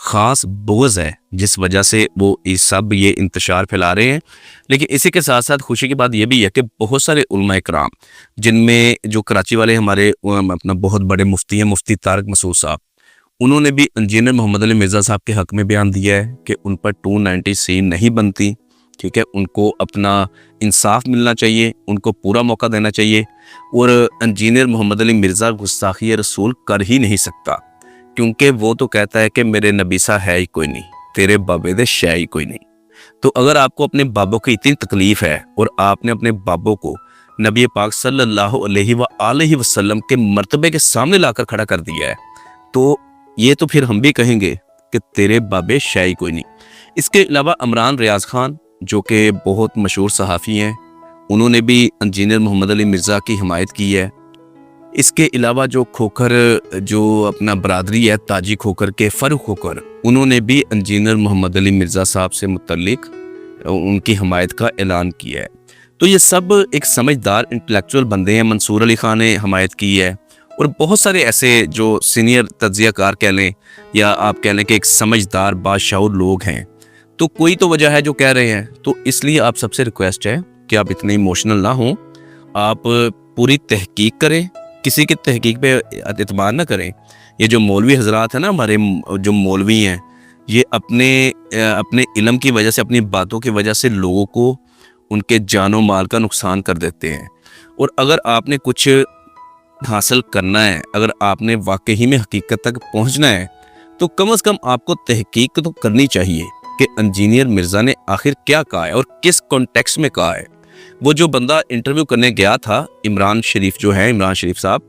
خاص بغض ہے جس وجہ سے وہ سب یہ انتشار پھیلا رہے ہیں۔ لیکن اسی کے ساتھ ساتھ خوشی کی بات یہ بھی ہے کہ بہت سارے علماء کرام، جن میں جو کراچی والے ہمارے اپنا بہت بڑے مفتی ہیں، مفتی طارق مسعود صاحب، انہوں نے بھی انجینئر محمد علی مرزا صاحب کے حق میں بیان دیا ہے کہ ان پر 290C نہیں بنتی، ٹھیک ہے، ان کو اپنا انصاف ملنا چاہیے، ان کو پورا موقع دینا چاہیے، اور انجینئر محمد علی مرزا گستاخی رسول کر ہی نہیں سکتا، کیونکہ وہ تو کہتا ہے کہ میرے نبی سا ہے ہی کوئی نہیں، تیرے بابے دے شے ہی کوئی نہیں۔ تو اگر آپ کو اپنے بابوں کی اتنی تکلیف ہے اور آپ نے اپنے بابوں کو نبی پاک صلی اللہ علیہ وآلہ وسلم کے مرتبے کے سامنے لا کر کھڑا کر دیا ہے، تو یہ تو پھر ہم بھی کہیں گے کہ تیرے بابے شے ہی کوئی نہیں۔ اس کے علاوہ عمران ریاض خان جو کہ بہت مشہور صحافی ہیں، انہوں نے بھی انجینئر محمد علی مرزا کی حمایت کی ہے۔ اس کے علاوہ جو کھوکھر جو اپنا برادری ہے تاجی کھوکھر کے فاروق کھوکھر، انہوں نے بھی انجینئر محمد علی مرزا صاحب سے متعلق ان کی حمایت کا اعلان کیا ہے۔ تو یہ سب ایک سمجھدار انٹلیکچوئل بندے ہیں۔ منصور علی خان نے حمایت کی ہے، اور بہت سارے ایسے جو سینئر تجزیہ کار کہہ لیں یا آپ کہہ لیں کہ ایک سمجھدار باشعور لوگ ہیں، تو کوئی تو وجہ ہے جو کہہ رہے ہیں۔ تو اس لیے آپ سب سے ریکویسٹ ہے کہ آپ اتنے ایموشنل نہ ہوں، آپ پوری تحقیق کریں، کسی کی تحقیق پہ اعتماد نہ کریں۔ یہ جو مولوی حضرات ہیں نا، ہمارے جو مولوی ہیں، یہ اپنے علم کی وجہ سے، اپنی باتوں کی وجہ سے لوگوں کو ان کے جان و مال کا نقصان کر دیتے ہیں۔ اور اگر آپ نے کچھ حاصل کرنا ہے، اگر آپ نے واقعی میں حقیقت تک پہنچنا ہے، تو کم از کم آپ کو تحقیق تو کرنی چاہیے کہ انجینئر مرزا نے آخر کیا کہا ہے اور کس کانٹیکسٹ میں کہا ہے۔ وہ جو بندہ انٹرویو کرنے گیا تھا، عمران رشید صاحب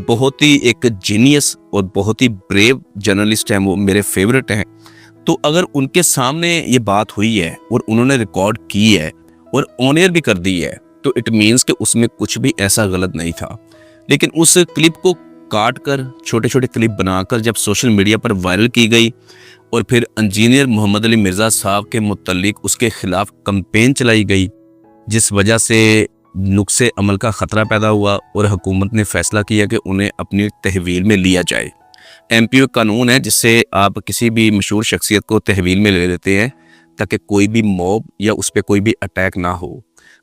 بہت ہی ایک جینیس اور بہت ہی بریو جرنلسٹ ہیں، وہ میرے فیورٹ ہیں۔ تو اگر ان کے سامنے یہ بات ہوئی ہے اور انہوں نے ریکارڈ کی ہے اور آن ایئر بھی کر دی ہے، تو اٹ مینس کہ اس میں کچھ بھی ایسا غلط نہیں تھا۔ لیکن اس کلپ کو کاٹ کر، چھوٹے چھوٹے کلپ بنا کر جب سوشل میڈیا پر وائرل کی گئی، اور پھر انجینئر محمد علی مرزا صاحب کے متعلق اس کے خلاف کمپین چلائی گئی، جس وجہ سے نقص عمل کا خطرہ پیدا ہوا، اور حکومت نے فیصلہ کیا کہ انہیں اپنی تحویل میں لیا جائے۔ MP قانون ہے جس سے آپ کسی بھی مشہور شخصیت کو تحویل میں لے لیتے ہیں تاکہ کوئی بھی موب یا اس پہ کوئی بھی اٹیک نہ ہو۔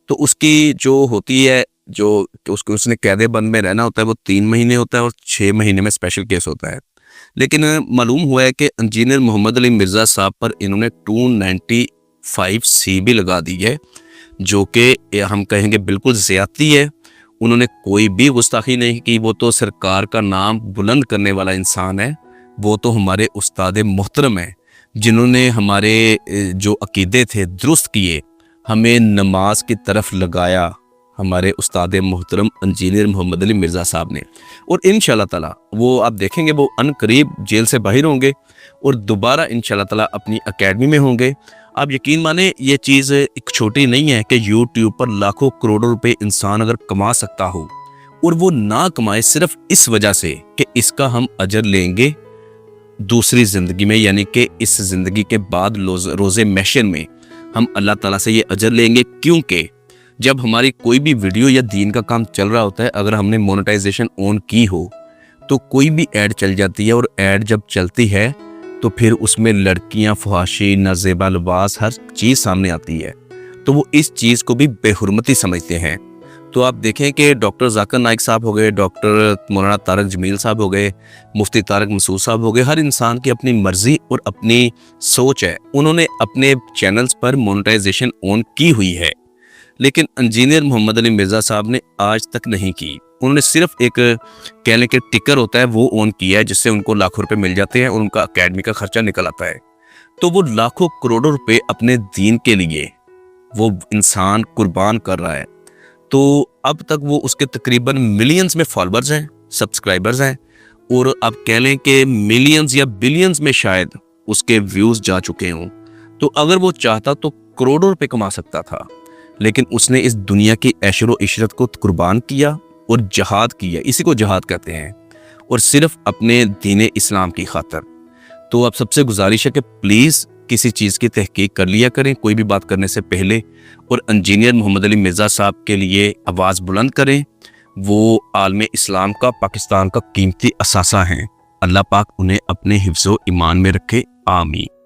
تو اس کی جو ہوتی ہے، جو اس نے قید بند میں رہنا ہوتا ہے، وہ 3 مہینے ہوتا ہے، اور 6 مہینے میں اسپیشل کیس ہوتا ہے۔ لیکن معلوم ہوا ہے کہ انجینئر محمد علی مرزا صاحب پر انہوں نے 295C بھی لگا دی ہے، جو کہ ہم کہیں گے بالکل زیادتی ہے۔ انہوں نے کوئی بھی گستاخی نہیں کی، وہ تو سرکار کا نام بلند کرنے والا انسان ہے، وہ تو ہمارے استاد محترم ہیں، جنہوں نے ہمارے جو عقیدے تھے درست کیے، ہمیں نماز کی طرف لگایا، ہمارے استاد محترم انجینئر محمد علی مرزا صاحب نے۔ اور انشاءاللہ تعالی وہ آپ دیکھیں گے، وہ ان قریب جیل سے باہر ہوں گے اور دوبارہ انشاءاللہ تعالی اپنی اکیڈمی میں ہوں گے۔ آپ یقین مانیں، یہ چیز ایک چھوٹی نہیں ہے کہ یوٹیوب پر لاکھوں کروڑوں روپے انسان اگر کما سکتا ہو اور وہ نہ کمائے صرف اس وجہ سے کہ اس کا ہم اجر لیں گے دوسری زندگی میں، یعنی کہ اس زندگی کے بعد روز محشر میں ہم اللہ تعالیٰ سے یہ اجر لیں گے۔ کیونکہ جب ہماری کوئی بھی ویڈیو یا دین کا کام چل رہا ہوتا ہے، اگر ہم نے مونیٹائزیشن آن کی ہو تو کوئی بھی ایڈ چل جاتی ہے، اور ایڈ جب چلتی ہے تو پھر اس میں لڑکیاں، فحاشی، نازیبا لباس، ہر چیز سامنے آتی ہے، تو وہ اس چیز کو بھی بے حرمتی سمجھتے ہیں۔ تو آپ دیکھیں کہ ڈاکٹر ذاکر نائک صاحب ہو گئے، ڈاکٹر مولانا طارق جمیل صاحب ہو گئے، مفتی طارق مسعود صاحب ہو گئے، ہر انسان کی اپنی مرضی اور اپنی سوچ ہے۔ انہوں نے اپنے چینلز پر مونیٹائزیشن آن کی ہوئی ہے، لیکن انجینئر محمد علی مرزا صاحب نے آج تک نہیں کی۔ انہوں نے صرف ایک کہہ لیں کہ ٹکر ہوتا ہے وہ آن کیا ہے، جس سے ان کو لاکھوں روپے مل جاتے ہیں اور ان کا اکیڈمی کا خرچہ نکل آتا ہے۔ تو وہ لاکھوں کروڑوں روپے اپنے دین کے لیے وہ انسان قربان کر رہا ہے۔ تو اب تک وہ اس کے تقریباً ملینز میں فالوورز ہیں، سبسکرائبرز ہیں، اور آپ کہہ لیں کہ ملینز یا بلینز میں شاید اس کے ویوز جا چکے ہوں۔ تو اگر وہ چاہتا تو کروڑوں روپے کما سکتا تھا، لیکن اس نے اس دنیا کی عیش و عشرت کو قربان کیا اور جہاد کیا، اسی کو جہاد کہتے ہیں، اور صرف اپنے دین اسلام کی خاطر۔ تو اب سب سے گزارش ہے کہ پلیز کسی چیز کی تحقیق کر لیا کریں کوئی بھی بات کرنے سے پہلے، اور انجینئر محمد علی مرزا صاحب کے لیے آواز بلند کریں۔ وہ عالم اسلام کا، پاکستان کا قیمتی اثاثہ ہیں۔ اللہ پاک انہیں اپنے حفظ و ایمان میں رکھے، آمین۔